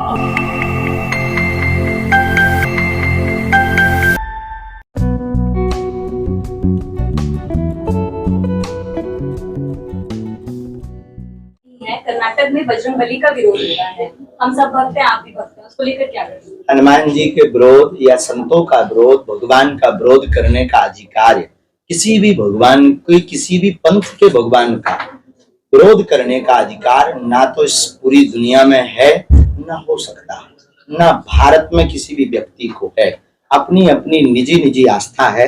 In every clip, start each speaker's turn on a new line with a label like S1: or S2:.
S1: कर्नाटक में बजरंगबली का विरोध हो रहा है, हम सब भक्त हैं, आप भी भक्त हैं, उसको लेकर क्या करें?
S2: हनुमान जी के विरोध या संतों का विरोध, भगवान का विरोध करने का अधिकार है। किसी भी भगवान कोई किसी भी पंथ के भगवान का विरोध करने का अधिकार ना तो इस पूरी दुनिया में है, ना हो सकता, ना भारत में किसी भी व्यक्ति को है। अपनी अपनी निजी आस्था है,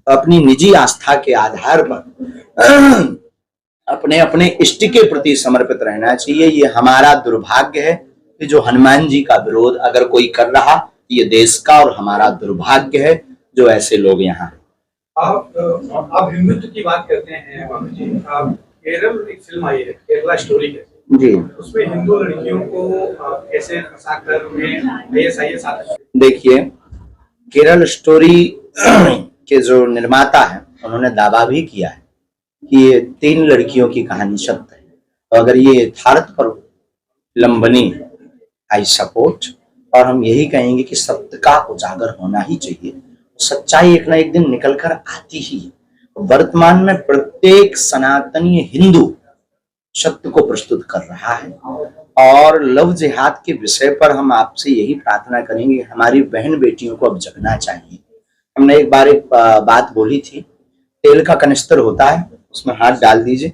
S2: अपनी निजी आस्था के आधार पर अपने अपने इष्ट के प्रति समर्पित रहना चाहिए। ये हमारा दुर्भाग्य है कि जो हनुमान जी का विरोध अगर कोई कर रहा, ये देश का और हमारा दुर्भाग्य है जो ऐसे लोग यहाँ।
S3: आप हिंदुत्व की बात करते हैं बाबू जी, केरल एक फिल्म आई है केरला स्टोरी
S2: जी,
S3: उसमें हिंदू लड़कियों को कैसे फंसाकर उन्हें IAS
S2: देखिए, केरल स्टोरी के जो निर्माता है उन्होंने दावा भी किया है कि ये 3 लड़कियों की कहानी सत्य है, तो अगर ये यथार्थ पर लंबनी आई सपोर्ट, और हम यही कहेंगे कि सत्य का उजागर होना ही चाहिए। सच्चाई एक ना एक दिन निकल कर आती ही है। वर्तमान में प्रत्येक सनातनी हिंदू सत्य को प्रस्तुत कर रहा है, और लव जिहाद के विषय पर हम आपसे यही प्रार्थना करेंगे, हमारी बहन बेटियों को अब जगना चाहिए। हमने एक बार एक बात बोली थी, तेल का कनिस्तर होता है, उसमें हाथ डाल दीजिए,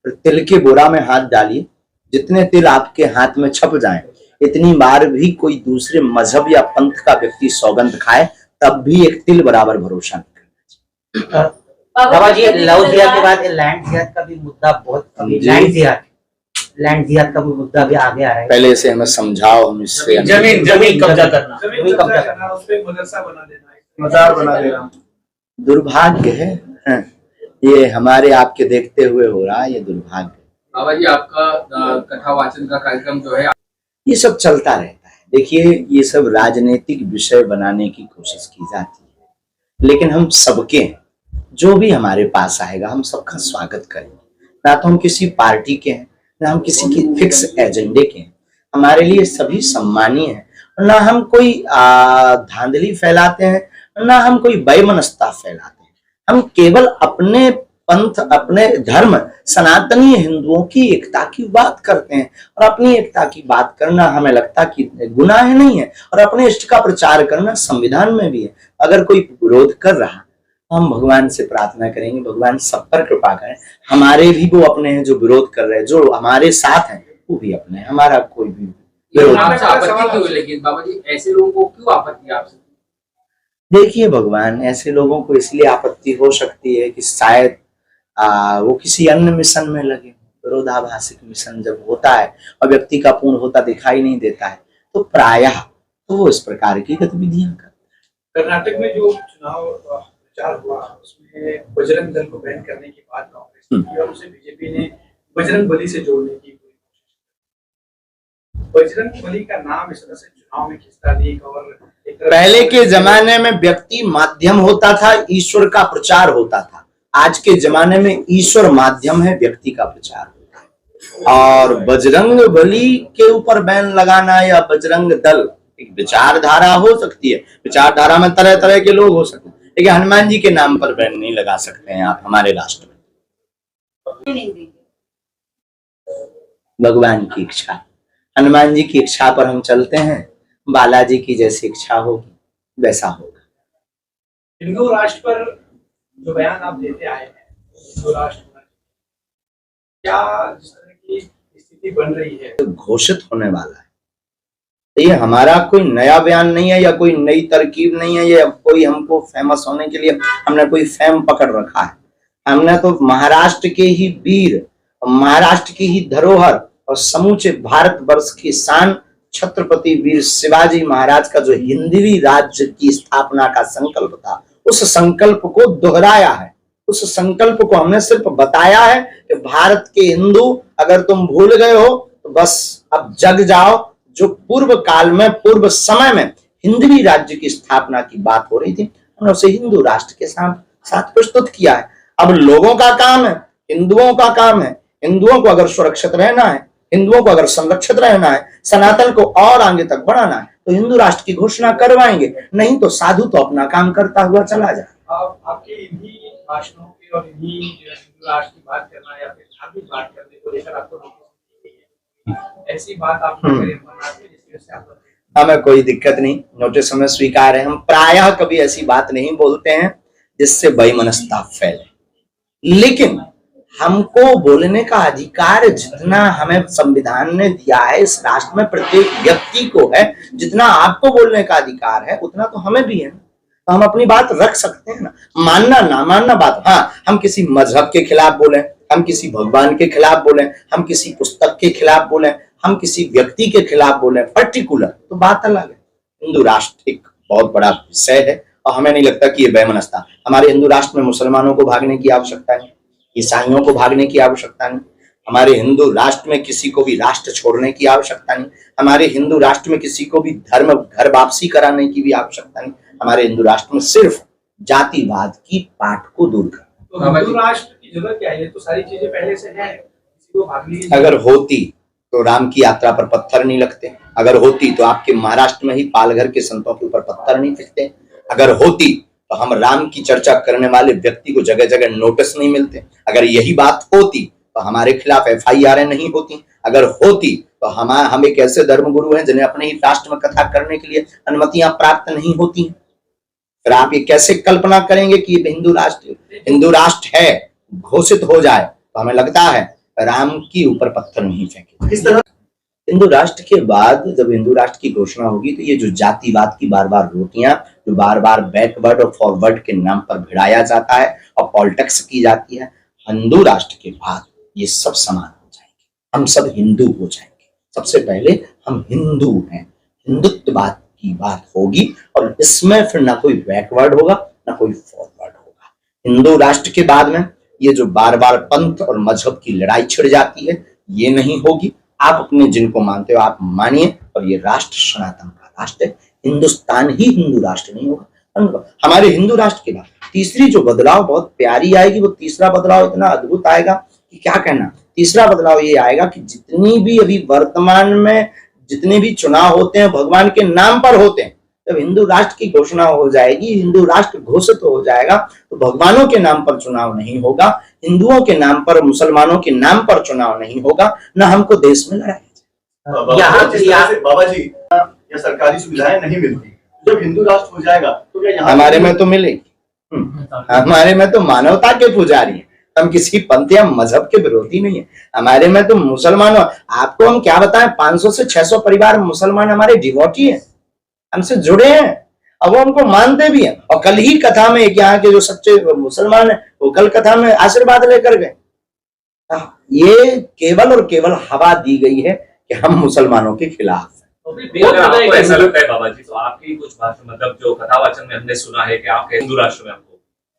S2: फिर तिल के बोरा में हाथ डालिए, जितने तिल आपके हाथ में छप जाएं, इतनी बार भी कोई दूसरे मजहब या पंथ का व्यक्ति सौगंध खाए तब भी एक तिल बराबर भरोसा नहीं करना चाहिए।
S4: बाबा जी, लव जिहाद के बाद लैंड जिहाद का भी मुद्दा बहुत, लैंड जिहाद का भी मुद्दा भी आगे आ रहा है।
S2: पहले इसे हमें समझाओ, हम इससे
S4: जमीन कब्जा करना,
S3: उस पे मदरसा बना देना, मजार बना देना
S2: दुर्भाग्य है। ये हमारे आपके देखते हुए हो रहा है, ये दुर्भाग्य।
S5: बाबा जी, आपका कथा वाचन का कार्यक्रम जो है,
S2: ये सब चलता रहता है। देखिए, ये सब राजनीतिक विषय बनाने की कोशिश की जाती है, लेकिन हम सबके, जो भी हमारे पास आएगा, हम सबका स्वागत करेंगे। ना तो हम किसी पार्टी के हैं, ना हम किसी की फिक्स एजेंडे के हैं। हमारे लिए सभी सम्मानीय हैं, ना हम कोई धांधली फैलाते हैं, ना हम कोई बेमनस्ता फैलाते हैं। हम केवल अपने पंथ, अपने धर्म, सनातनी हिंदुओं की एकता की बात करते हैं, और अपनी एकता की बात करना हमें लगता कि गुनाह नहीं है, और अपने इष्ट का प्रचार करना संविधान में भी है। अगर कोई विरोध कर रहा, हम भगवान से प्रार्थना करेंगे, भगवान सब पर कृपा करें। हमारे भी वो अपने हैं जो विरोध कर रहे हैं, जो हमारे साथ हैं वो भी अपने हैं, हमारा कोई भी विरोध।
S5: आपत्ति क्यों? लेकिन बाबा जी, ऐसे लोगों को क्यों आपत्ति है आपसे?
S2: देखिए भगवान, ऐसे लोगों को इसलिए आपत्ति हो सकती है कि शायद वो किसी अन्य मिशन में लगे। विरोधाभासिक मिशन जब होता है और व्यक्ति का पूर्ण होता दिखाई नहीं देता है, तो प्रायः तो वो इस प्रकार की गतिविधियां करते हैं।
S3: कर्नाटक में जो चुनाव प्रचार हुआ, उसमें बजरंग दल को बैन करने की बात कांग्रेस ने की, और उसे बीजेपी ने बजरंग बली से जोड़ने की पूरी कोशिश की। बजरंग बली का नाम इस तरह से चुनाव में खिंचता नहीं, और
S2: पहले के जमाने में व्यक्ति माध्यम होता था, ईश्वर का प्रचार होता था। आज के जमाने में ईश्वर माध्यम है, व्यक्ति का प्रचार होता है। और बजरंग बली के ऊपर बैन लगाना या बजरंग दल एक विचारधारा हो सकती है, विचारधारा में तरह तरह के लोग हो सकते हैं, लेकिन हनुमान जी के नाम पर बैन नहीं लगा सकते हैं आप हमारे राष्ट्र में। भगवान की इच्छा, हनुमान जी की इच्छा पर हम चलते हैं, बालाजी की जैसी इच्छा होगी वैसा होगा।
S3: हिंदू राष्ट्र पर जो बयान आप देते आए हैं, हिंदू राष्ट्र क्या जिस तरह की स्थिति बन रही है,
S2: तो घोषित होने वाला है। ये हमारा कोई नया बयान नहीं है, या कोई नई तरकीब नहीं है, या कोई हमको फेमस होने के लिए हमने कोई फेम पकड़ रखा है। हमने तो महाराष्ट्र के ही वीर, महाराष्ट्र की ही धरोहर और समूचे भारतवर्ष की शान छत्रपति वीर शिवाजी महाराज का जो हिंदवी राज्य की स्थापना का संकल्प था, उस संकल्प को दोहराया है। उस संकल्प को हमने सिर्फ बताया है कि भारत के हिंदू, अगर तुम भूल गए हो तो बस अब जग जाओ। जो पूर्व काल में, पूर्व समय में हिंदवी राज्य की स्थापना की बात हो रही थी, हमने उसे हिंदू राष्ट्र के साथ प्रस्तुत किया है। अब लोगों का काम है, हिंदुओं का काम है, हिंदुओं को अगर सुरक्षित रहना है हिंदुओं को अगर संरक्षित रहना है, सनातन को और आगे तक बढ़ाना है, तो हिंदू राष्ट्र की घोषणा करवाएंगे, नहीं तो साधु तो अपना काम करता हुआ चला जाए।
S3: आपके इन्हीं भाषणों के और इन्हीं जो है हिंदू राष्ट्र की बात करना या फिर धार्मिक बात करने को लेकर आपको नोटिस दी गई है, ऐसी बात आप करें अमरनाथ में, जिसकी वजह से आप
S2: हमें कोई दिक्कत नहीं, नोटिस हमें स्वीकार है। हम प्रायः कभी ऐसी बात नहीं बोलते हैं जिससे वैमनस्यता फैले, लेकिन हमको बोलने का अधिकार जितना हमें संविधान ने दिया है, इस राष्ट्र में प्रत्येक व्यक्ति को है, जितना आपको बोलने का अधिकार है उतना तो हमें भी है। तो हम अपनी बात रख सकते हैं ना, मानना ना मानना बात। हाँ, हम किसी मजहब के खिलाफ बोले, हम किसी भगवान के खिलाफ बोले, हम किसी पुस्तक के खिलाफ बोले, हम किसी व्यक्ति के खिलाफ बोले पर्टिकुलर, तो बात अलग है। हिंदू राष्ट्र एक बहुत बड़ा विषय है और हमें नहीं लगता कि ये वैमनस्यता। हमारे हिंदू राष्ट्र में मुसलमानों को भागने की आवश्यकता नहीं, ईसाइयों को भागने की आवश्यकता नहीं, हमारे हिंदू राष्ट्र में किसी को भी राष्ट्र छोड़ने की आवश्यकता नहीं, हमारे हिंदू राष्ट्र में किसी को भी धर्म घर वापसी कराने की भी आवश्यकता नहीं। हमारे हिंदू राष्ट्र में सिर्फ जातिवाद की पाठ को दूर करना।
S3: तो हिंदू राष्ट्र की जरूरत क्या है? तो सारी चीजें पहले से हैं, किसी को भागने की
S2: अगर होती तो राम की यात्रा पर पत्थर नहीं लगते, अगर होती तो आपके महाराष्ट्र में ही पालघर के संतों के ऊपर पत्थर नहीं फेंकते, अगर होती तो हम राम की चर्चा करने वाले व्यक्ति को जगह जगह नोटिस नहीं मिलते, अगर यही बात होती तो हमारे खिलाफ FIR नहीं होती, अगर होती तो हम एक ऐसे धर्मगुरु हैं जिन्हें अपने ही राष्ट्र में कथा करने के लिए अनुमतियां प्राप्त नहीं होती। फिर आप ये कैसे कल्पना करेंगे कि हिंदू राष्ट्र है घोषित हो जाए तो हमें लगता है राम के ऊपर पत्थर नहीं फेंके। इस तरह हिंदू राष्ट्र के बाद जब हिंदू राष्ट्र की घोषणा होगी तो ये जो जातिवाद की बार बार रोटियां, जो बार बार बैकवर्ड और फॉरवर्ड के नाम पर भिड़ाया जाता है और पॉलिटिक्स की जाती है, हिंदू राष्ट्र के बाद ये सब समान हो जाएंगे, हम सब हिंदू हो जाएंगे। सबसे पहले हम हिंदू हैं, हिंदुत्ववाद की बात होगी और इसमें फिर ना कोई बैकवर्ड होगा ना कोई फॉरवर्ड होगा। हिंदू राष्ट्र के बाद में ये जो बार बार पंथ और मजहब की लड़ाई छिड़ जाती है ये नहीं होगी। आप अपने जिनको मानते हो आप मानिए, और ये राष्ट्र सनातन का राष्ट्र है। हिंदुस्तान ही हिंदू राष्ट्र नहीं होगा। हमारे हिंदू राष्ट्र के बाद तीसरी जो बदलाव बहुत प्यारी आएगी, वो तीसरा बदलाव इतना अद्भुत आएगा कि क्या कहना। तीसरा बदलाव ये आएगा कि जितनी भी अभी वर्तमान में जितने भी चुनाव होते हैं भगवान के नाम पर होते हैं, जब हिंदू राष्ट्र की घोषणा हो जाएगी, हिंदू राष्ट्र घोषित हो जाएगा, तो भगवानों के नाम पर चुनाव नहीं होगा, हिंदुओं के नाम पर, मुसलमानों के नाम पर चुनाव नहीं होगा, न हमको देश में लड़ाया।
S6: बाबा जी, या सरकारी सुविधाएं नहीं मिलती, जब हिंदू राष्ट्र हो जाएगा तो क्या यहाँ
S2: हमारे में तो मिलेगी। हमारे में तो मानवता के पुजारी हैं, हम किसी पंथ या मजहब के विरोधी नहीं है। हमारे में तो मुसलमानों, आपको हम क्या बताएं, 500 से 600 परिवार मुसलमान हमारे डिवोटी हैं, हमसे जुड़े हैं और वो हमको मानते भी हैं। और कल ही कथा में एक यहाँ के जो सच्चे मुसलमान है वो कल कथा में आशीर्वाद लेकर गए। ये केवल और केवल हवा दी गई है कि हम मुसलमानों के खिलाफ हैं।
S7: अगर आपको ऐसा लगता है बाबा जी, तो आपकी कुछ भाषण मतलब जो कथावाचन में हमने सुना है कि आप हिंदू राष्ट्र में आपको,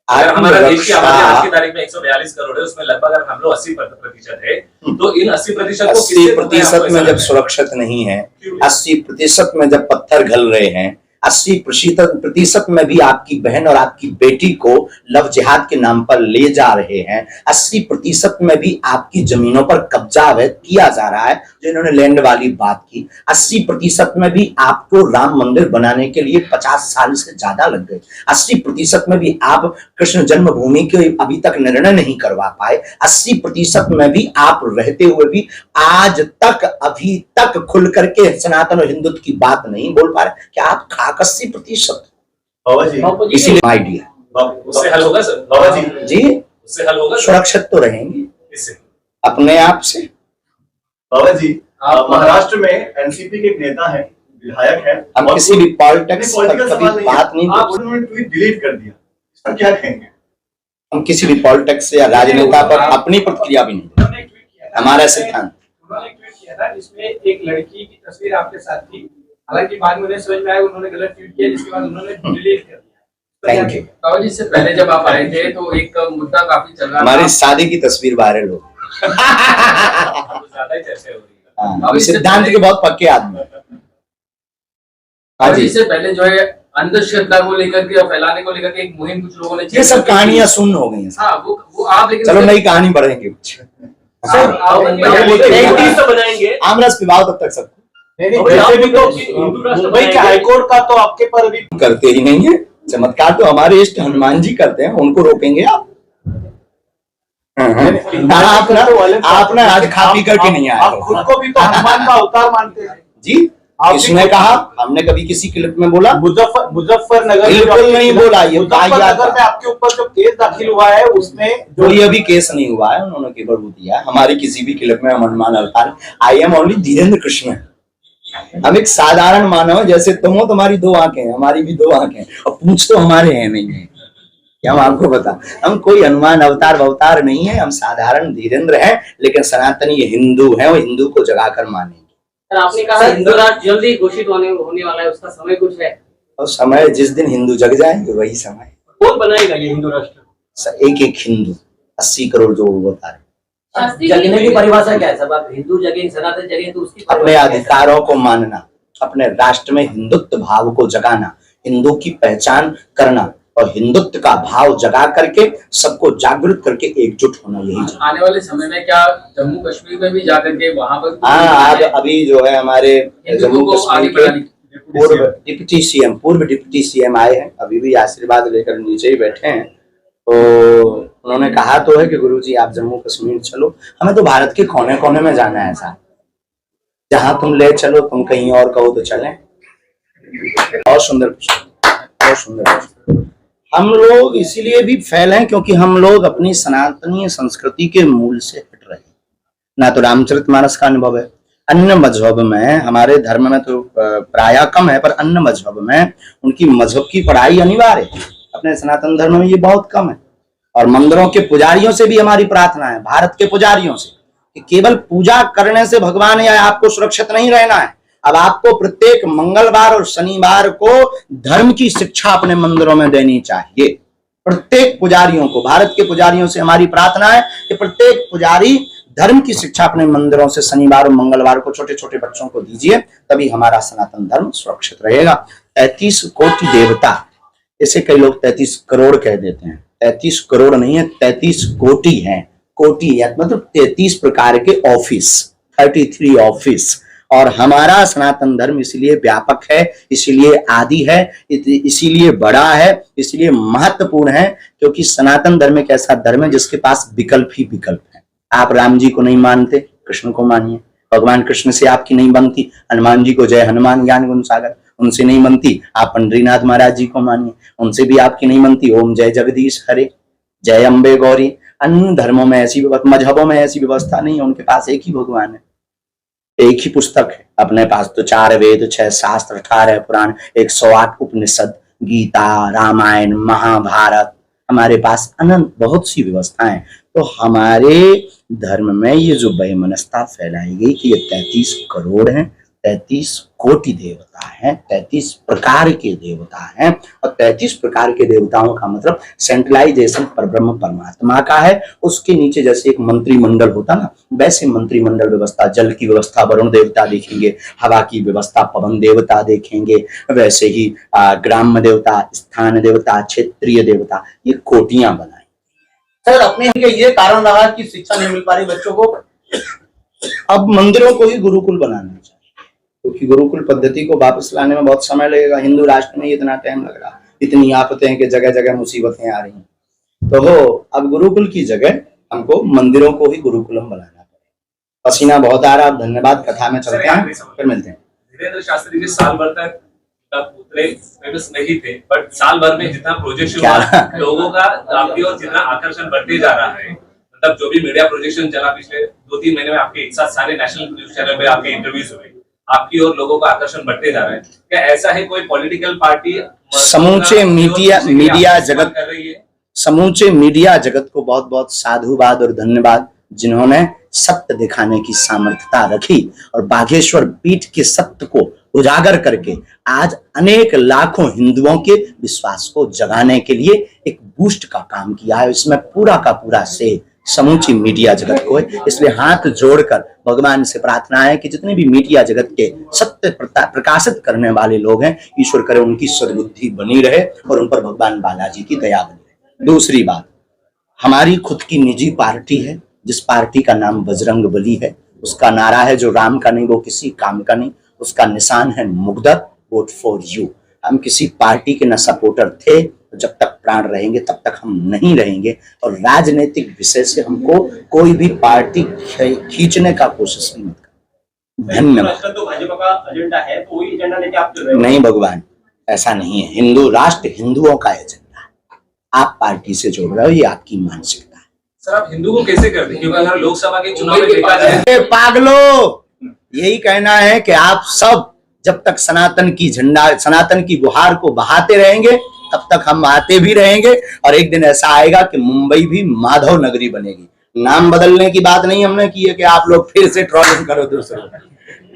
S7: अगर हमारा देश की आबादी आज की तारीख में 142 करोड़ है, उसमें लगभग अगर हम लोग 80% है, तो इन 80% को
S2: 80% में जब सुरक्षित नहीं है, 80% में जब पत्थर घल रहे हैं, 80% में भी आपकी बहन और आपकी बेटी को लव जिहाद के नाम पर ले जा रहे हैं, 80% में भी आपकी जमीनों पर कब्जा अवैध किया जा रहा है, जो इन्होंने लैंड वाली बात की, 80% में भी आपको राम मंदिर बनाने के लिए 50 साल से ज्यादा लग गए, 80% में भी आप कृष्ण जन्मभूमि के अभी तक निर्णय नहीं करवा पाए, 80% में भी आप रहते हुए भी आज तक अभी तक खुल करके सनातन और हिंदुत्व की बात नहीं बोल पा रहे। क्या आप 80%?
S6: बाबा जी,
S2: इसीलिए आइडिया
S7: उससे हल होगा सर?
S6: बाबा जी,
S7: उससे हल होगा?
S2: सुरक्षित तो रहेंगे
S7: इससे
S2: अपने आप से।
S6: बाबा जी, महाराष्ट्र में एनसीपी के एक नेता है, विधायक है,
S2: हम किसी भी पॉलिटिक्स पर
S6: पॉलिटिकल
S2: कभी
S6: सवाल नहीं
S2: बात नहीं
S6: है, आप उन्होंने ट्वीट डिलीट कर दिया, इस पर क्या कहेंगे?
S2: हम किसी भी पॉलिटिक्स या राजनेता पर अपनी प्रतिक्रिया भी नहीं,
S3: उन्होंने एक ट्वीट किया था,
S2: हमारा सिद्धांत।
S3: उन्होंने एक ट्वीट किया था जिसमें एक लड़की की तस्वीर आपके साथ थी, हालांकि बाद में उन्हें समझ में आया उन्होंने गलत ट्वीट किया, जिसके बाद उन्होंने डिलीट कर दिया।
S2: Thank you.
S5: बाबा जी, इससे पहले जब आप आए थे तो एक मुद्दा काफी चल रहा था,
S2: हमारी शादी की तस्वीर वायरल हो
S7: ज्यादा ही चर्चा हो रही है।
S2: गई। सिद्धांत के बहुत पक्के आदमी। हाँ
S5: और
S2: जी,
S5: इससे पहले जो है अंधश्रद्धा को लेकर के और फैलाने को लेकर के एक मुहिम कुछ लोगों ने
S2: ये सब कहानियां सुन हो गई हैं।
S5: हाँ, वो आप लेकिन
S2: चलो नई कहानी बढ़ेंगे कुछ।
S8: तो बनाएंगे
S2: आमरस पिलाओ तब तक सबको।
S8: बीजेपी तो मुंबई के हाईकोर्ट का तो आपके पर भी
S2: करते ही नहीं है। चमत्कार तो हमारे इष्ट हनुमान जी करते हैं, उनको रोकेंगे आप? आपने आज खा पी करके नहीं आया।
S8: आप खुद को भी तो हनुमान का अवतार मानते हैं
S2: जी। किसने कहा? हमने कभी किसी क्लिप में बोला?
S8: मुजफ्फरनगर
S2: बिल्कुल नहीं बोला। ये
S8: मुजफ्फरनगर में आपके ऊपर जो केस दाखिल हुआ है उसमें
S2: कोई अभी केस नहीं हुआ है, उन्होंने केवल वो दिया। हमारी किसी भी क्लिप में हम हनुमान अवतार, I am only Dhirendra Krishna. हम एक साधारण मानव है, जैसे तुम हो, तुम्हारी दो आंखें हैं, हमारी भी दो आंखें हैं, और पूछ तो हमारे हैं नहीं है। क्या हम आपको बता, हम कोई हनुमान अवतार नहीं है, हम साधारण धीरेन्द्र हैं, लेकिन सनातनी हिंदू हैं, वो हिंदू को जगाकर मानेंगे।
S9: आपने कहा हिंदू राष्ट्र जल्दी घोषित होने वाला है, उसका समय कुछ है?
S2: और समय जिस दिन हिंदू जग जाएंगे वही समय।
S8: कौन बनाएगा ये हिंदू राष्ट्र?
S2: एक एक हिंदू, 80 करोड़ जो बता रहे।
S4: जगने की परिभाषा क्या है? सब आप हिंदू जगह, सनातन जगह, तो उसकी
S2: अपने अधिकारों को मानना, अपने राष्ट्र में हिंदुत्व भाव को जगाना, हिंदू की पहचान करना और हिंदुत्व का भाव जगा करके सबको जागृत करके एकजुट होना, यही
S5: आने वाले समय में क्या जम्मू कश्मीर में भी जाकर के वहाँ पर?
S2: हाँ, अभी जो है हमारे जम्मू कश्मीर के पूर्व डिप्टी सीएम आए हैं, अभी भी आशीर्वाद लेकर नीचे ही बैठे हैं। तो उन्होंने कहा तो है कि गुरुजी आप जम्मू कश्मीर चलो, हमें तो भारत के कोने कोने में जाना है ऐसा, जहां तुम ले चलो, तुम कहीं और कहो तो चलें। बहुत सुंदर, बहुत सुंदर। हम लोग इसीलिए भी फैल हैं क्योंकि हम लोग अपनी सनातनी संस्कृति के मूल से हट रहे हैं। ना तो रामचरितमानस का अनुभव है, अन्य मजहब में, हमारे धर्म में तो प्राय कम है, पर अन्य मजहब में उनकी मजहब की पढ़ाई अनिवार्य है। अपने सनातन धर्म में ये बहुत कम है। और मंदिरों के पुजारियों से भी हमारी प्रार्थना है, भारत के पुजारियों से, कि केवल पूजा करने से भगवान या आपको सुरक्षित नहीं रहना है। अब आपको प्रत्येक मंगलवार और शनिवार को धर्म की शिक्षा अपने मंदिरों में देनी चाहिए। प्रत्येक पुजारियों को, भारत के पुजारियों से हमारी प्रार्थना है कि प्रत्येक पुजारी धर्म की शिक्षा अपने मंदिरों से शनिवार और मंगलवार को छोटे छोटे बच्चों को दीजिए, तभी हमारा सनातन धर्म सुरक्षित रहेगा। 33 कोटि देवता, इसे कई लोग 33 करोड़ कह देते हैं। 33 करोड़ नहीं है, 33 कोटि है। कोटि मतलब 33 प्रकार के ऑफिस, 33 ऑफिस। और हमारा सनातन धर्म इसलिए व्यापक है, इसीलिए आदि है, इसीलिए बड़ा है, इसलिए महत्वपूर्ण है, क्योंकि सनातन धर्म एक ऐसा धर्म है जिसके पास विकल्प ही विकल्प है। आप राम जी को नहीं मानते, कृष्ण को मानिए। भगवान कृष्ण से आपकी नहीं बनती, हनुमान जी को जय हनुमान ज्ञान गुण सागर, उनसे नहीं बनती, आप पंडरीनाथ महाराज जी को मानिए, उनसे भी आपकी नहीं बनती, ओम जय जगदीश हरे, जय अम्बे गौरी। अन्य धर्मों में ऐसी मजहबों में ऐसी व्यवस्था नहीं है, उनके पास एक ही भगवान है, एक ही पुस्तक है। अपने पास तो 4 वेद, 6 शास्त्र, 18 पुराण, 108 उपनिषद, गीता, रामायण, महाभारत, हमारे पास अनंत बहुत सी व्यवस्थाएं। तो हमारे धर्म में ये जो वैमनस्यता फैलाई गई कि ये 33 करोड़ हैं, 33 कोटि देवता हैं, 33 प्रकार के देवता हैं, और 33 प्रकार के देवताओं का मतलब सेंट्रलाइजेशन परब्रह्म परमात्मा का है। उसके नीचे जैसे एक मंत्रिमंडल होता ना, वैसे मंत्रिमंडल व्यवस्था, जल की व्यवस्था वरुण देवता देखेंगे, हवा की व्यवस्था पवन देवता देखेंगे, वैसे ही ग्राम्य देवता, स्थान देवता, क्षेत्रीय देवता, ये कोटियां बनाई।
S8: सर, अपने ये कारण रहा कि शिक्षा नहीं मिल पा रही बच्चों को।
S2: अब मंदिरों को ही गुरुकुल बनाना चाहिए, क्योंकि गुरुकुल पद्धति को वापस लाने में बहुत समय लगेगा। हिंदू राष्ट्र में इतना टाइम लग रहा, इतनी आफतें हैं कि जगह जगह मुसीबतें आ रही हैं। तो अब गुरुकुल की जगह हमको मंदिरों को ही गुरुकुलम बनाना पड़ेगा। पसीना बहुत आ रहा, धन्यवाद। कथा में चलते हैं, फिर मिलते हैं।
S7: धीरेन्द्र शास्त्री जी साल भर तक उतरे फेमस नहीं थे, बट साल भर में जितना प्रोजेक्शन हुआ, लोगों का आपकी ओर जितना आकर्षण बढ़ते जा रहा है, मतलब जो भी मीडिया प्रोजेक्शन चला पिछले 2-3 महीने में, आपके एक साथ सारे नेशनल न्यूज चैनल पे आपके इंटरव्यूज हुए, आपकी ओर लोगों का आकर्षण बढ़ते जा रहा है। क्या ऐसा है कोई पॉलिटिकल पार्टी
S2: समूचे मीडिया जगत
S7: कर रही है?
S2: समूचे मीडिया जगत को बहुत बहुत साधुवाद और धन्यवाद, जिन्होंने सत्य दिखाने की सामर्थ्यता रखी और बागेश्वर पीठ के सत्य को उजागर करके आज अनेक लाखों हिंदुओं के विश्वास को जगाने के लिए एक बूस्ट का काम किया है। इसमें पूरा का पूरा श्रेय समूची मीडिया जगत को है। इसलिए हाथ जोड़कर भगवान से प्रार्थना है कि जितने भी मीडिया जगत के सत्य प्रकाशित करने वाले लोग हैं, ईश्वर करे उनकी सद्बुद्धि बनी रहे और उन पर भगवान बालाजी की दया बनी रहे। दूसरी बात, हमारी खुद की निजी पार्टी है, जिस पार्टी का नाम बजरंग बली है, उसका नारा है जो राम का नहीं वो किसी काम का नहीं, उसका निशान है मुग्दर, वोट फॉर यू। हम किसी पार्टी के न सपोर्टर थे, जब तक प्राण रहेंगे तब तक हम नहीं रहेंगे, और राजनीतिक विषय से हमको कोई भी पार्टी खींचने का कोशिश नहीं मत करें। धन्यवाद।
S6: तो भाजपा का एजेंडा है, तो वही एजेंडा लेके आप चल रहे हो?
S2: नहीं भगवान, ऐसा नहीं है। हिंदू राष्ट्र हिंदुओं का एजेंडा है। आप पार्टी से जोड़ रहे हो, ये आपकी मानसिकता है।
S7: सर आप हिंदू को कैसे करते हैं? क्योंकि अगर लोकसभा के चुनाव में देखा जाए,
S2: अरे पागलो, यही कहना है कि आप सब जब तक सनातन की गुहार को बहाते रहेंगे तब तक हम आते भी रहेंगे, और एक दिन ऐसा आएगा कि मुंबई भी माधव नगरी बनेगी। नाम बदलने की बात नहीं हमने की है कि आप लोग फिर से ट्रोलिंग करो दूसरों को।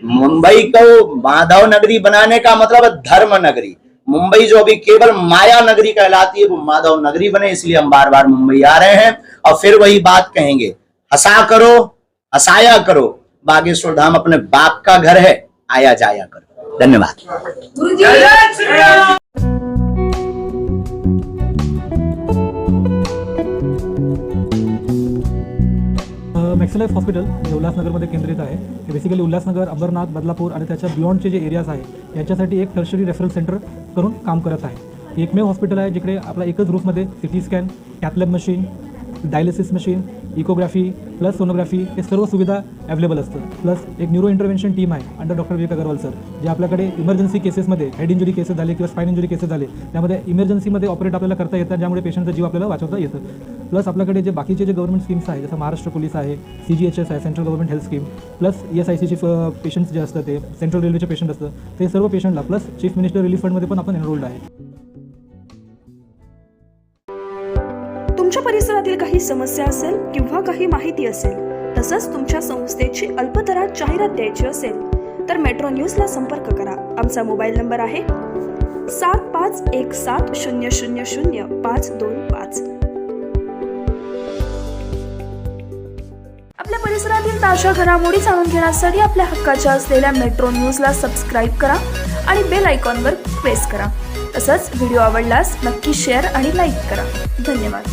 S2: मुंबई को माधव नगरी बनाने का मतलब है धर्म नगरी। मुंबई जो अभी केवल माया नगरी कहलाती है वो माधव नगरी बने, इसलिए हम बार बार मुंबई आ रहे हैं। और फिर वही बात कहेंगे, हंसा करो, हंसाया करो, बागेश्वर धाम अपने बाप का घर है, आया जाया करो। धन्यवाद।
S10: मॅक्सलाइफ हॉस्पिटल हे उल्हासनगरमध्ये केंद्रित आहे. हे बेसिकली उल्हासनगर, अंबरनाथ, बदलापूर आणि त्याच्या बियॉन्डचे जे एरियाज आहे यांच्यासाठी एक टर्शरी रेफरल सेंटर करून काम करत आहे. हे एकमेव हॉस्पिटल आहे जिकडे आपला एकच रूफमध्ये CT scan, cath lab machine, dialysis machine, echography plus sonography हे सर्व सुविधा अवेलेबल असतं. प्लस एक न्यूरो इंटरव्हेन्शन टीम आहे under doctor Vivek Agarwal sir, जे आपल्याकडे इमर्जन्सी केसेसमध्ये हेड इंजुरी केसेस झाले किंवा स्पाइन इंजुरी केसेस झाले त्यामध्ये इमर्जन्सीमध्ये ऑपरेट आपल्याला करता येतात, ज्यामुळे पेशंटचा जीव आपल्याला वाचवता येतं. प्लस आपल्याकडे जे बाकीचे जे गव्हर्नमेंट स्कीम्स आहे, जसं महाराष्ट्र पोलीस आहे, CGHS आहे, central government health scheme, plus ESICचे पेशंट्स जे असतात ते सेंट्रल रेल्वेचे पेशंट असतं ते सर्व पेशंटला, प्लस चीफ मिनिस्टर रिलीफ फंडमध्ये पण आपण एनरोल्ड आहे.
S11: तुमच्या परिसरातील काही समस्या असेल किंवा काही माहिती असेल, तसंच तुमच्या संस्थेची अल्पदरात जाहिरात द्यायची असेल तर मेट्रो न्यूजला संपर्क करा. आमचा मोबाईल नंबर आहे 7517000525. आपल्या परिसरातील ताज्या घडामोडी जाणून घेण्यासाठी आपल्या हक्काच्या असलेल्या मेट्रो न्यूजला सबस्क्राईब करा आणि बेल आयकॉनवर प्रेस करा. तसंच व्हिडिओ आवडल्यास नक्की शेअर आणि लाईक करा. धन्यवाद.